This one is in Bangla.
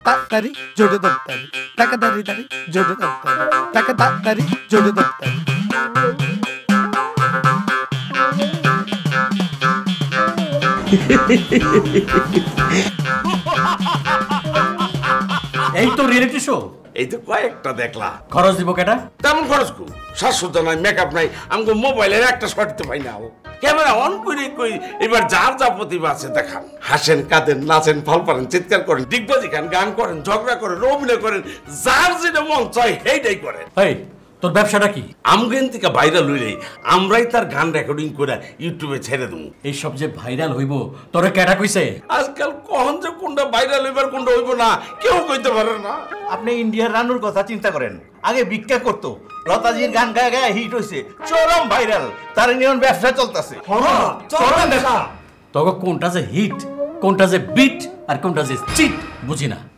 তাড়াতাড়ি জোরে দরতারি টাকা দাঁড়ি দাঁড়ি জোরে দরতারি টাকা তাড়াতাড়ি জোরে দরতারি এই তো রিয়েলিটি শো এই তো কয়েকটা দেখলা খরচ দিব কেটা তেমন খরচ কু সাজসজ্জা নাই মেকআপ নাই আমাকে মোবাইলের একটা শট দিতে পাই না ক্যামেরা অন করে কই এবার যার যা প্রতিভা আছে দেখান হাসেন কাঁদেন নাচেন ফল পারেন চিৎকার করেন দিগ্বাজি খান গান করেন ঝগড়া করেন অভিনয় করেন যার যেটা মন চায় সেইটাই করেন। এই তোর ব্যবসাটা কি? আমগেন থেকে ভাইরাল হইলে আমরাই তার গান রেকর্ডিং করে ইউটিউবে ছেড়ে দেবো। এইসব যে ভাইরাল হইব তোরে কেটা কইছে? আজকাল কখন যে কোনটা ভাইরাল হইবার কোনটা হইব না কেউ কইতে পারে না। আপনি ইন্ডিয়ার রানুর কথা চিন্তা করেন, আগে ভিক্ষা করতো, লতাজির গান গায়ে গায়ে হিট হয়েছে, চরম ভাইরাল, তার নিয়ে ব্যবসা চলতেছে। তবে কোনটা যে হিট, কোনটা যে বিট আর কোনটা যে চিট বুঝি না।